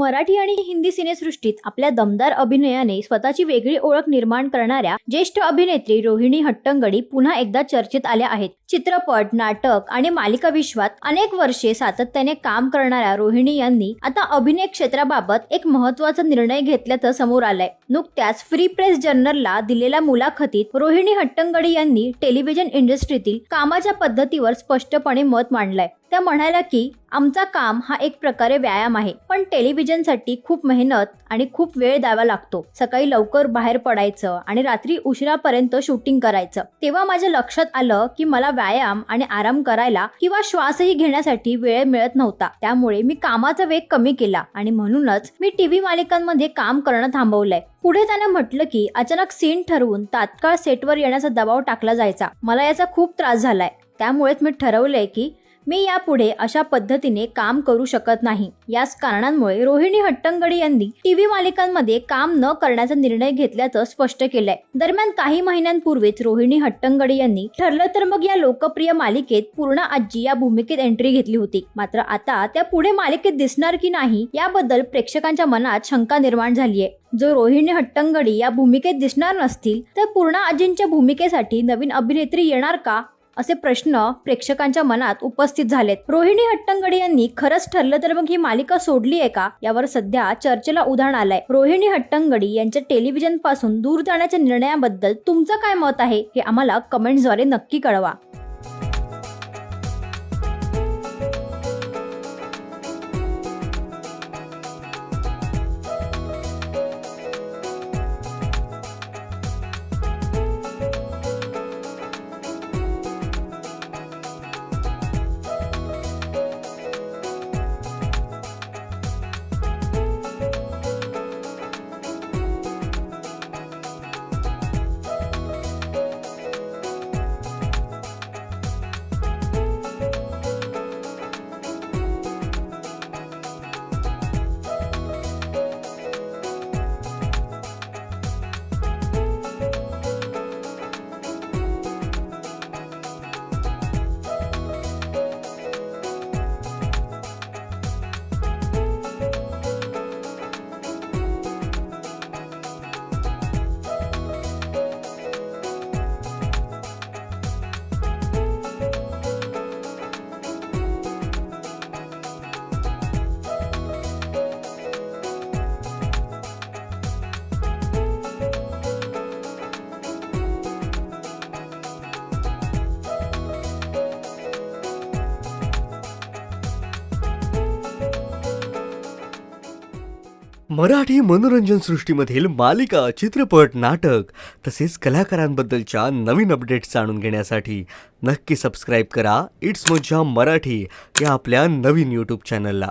मराठी आणि हिंदी सिनेसृष्टीत आपल्या दमदार अभिनयाने स्वतःची वेगळी ओळख निर्माण करणाऱ्या ज्येष्ठ अभिनेत्री रोहिणी हट्टंगडी पुन्हा एकदा चर्चेत आल्या आहेत। चित्रपट, नाटक आणि मालिका विश्वात अनेक वर्षे सातत्याने काम करणाऱ्या रोहिणी यांनी आता अभिनय क्षेत्राबाबत एक महत्त्वाचा निर्णय घेतल्याचं समोर आलंय। नुकत्याच फ्री प्रेस जर्नलला दिलेल्या मुलाखतीत रोहिणी हट्टंगडी यांनी टेलिव्हिजन इंडस्ट्रीतील कामाच्या पद्धतीवर स्पष्टपणे मत मांडलंय। त्या म्हणाल्या की आमचा काम हा एक प्रकारे व्यायाम आहे, पण टेलिव्हिजनसाठी खूप मेहनत आणि खूप वेळ द्यावा लागतो। सकाळी लवकर बाहेर पडायचं आणि रात्री उशिरापर्यंत शूटिंग करायचं। तेव्हा माझ्या लक्षात आलं की मला व्यायाम आणि आराम करायला किंवा श्वासही घेण्यासाठी वेळ मिळत नव्हता। त्यामुळे मी कामाचा वेग कमी केला आणि म्हणूनच मी टीव्ही मालिकांमध्ये काम करणं थांबवलंय। पुढे त्याने म्हटलं की अचानक सीन ठरवून तात्काळ सेटवर येण्याचा दबाव टाकला जायचा। मला याचा खूप त्रास झालाय। त्यामुळेच मी ठरवलंय की मी यापुढे अशा पद्धतीने काम करू शकत नाही। याच कारणांमुळे रोहिणी हट्टंगडी यांनी टीव्ही मालिकांमध्ये काम न करण्याचा निर्णय घेतल्याचं स्पष्ट केलंय। दरम्यान काही महिन्यांपूर्वीच रोहिणी हट्टंगडी यांनी ठरलं तर मग या लोकप्रिय मालिकेत पूर्णा आजी या भूमिकेत एंट्री घेतली होती। मात्र आता त्या पुढे मालिकेत दिसणार की नाही याबद्दल प्रेक्षकांच्या मनात शंका निर्माण झालीय। जो रोहिणी हट्टंगडी या भूमिकेत दिसणार नसतील तर पूर्णा आजींच्या भूमिकेसाठी नवीन अभिनेत्री येणार का, असे प्रश्न प्रेक्षकांच्या मनात उपस्थित झालेत। रोहिणी हट्टंगडी यांनी खरंच ठरलं तर मग ही मालिका सोडली आहे का, यावर सध्या चर्चेला उधाण आलंय। रोहिणी हट्टंगडी यांच्या टेलिव्हिजन पासून दूर जाण्याच्या निर्णयाबद्दल तुमचं काय मत आहे हे आम्हाला कमेंट्सद्वारे नक्की कळवा। मराठी मनोरंजन सृष्टीमधील मालिका, चित्रपट, नाटक तसेच कलाकारांबद्दलच्या नवीन अपडेट्स जाणून घेण्यासाठी नक्की सबस्क्राईब करा इट्स मज्जा मराठी या आपल्या नवीन यूट्यूब चॅनलला।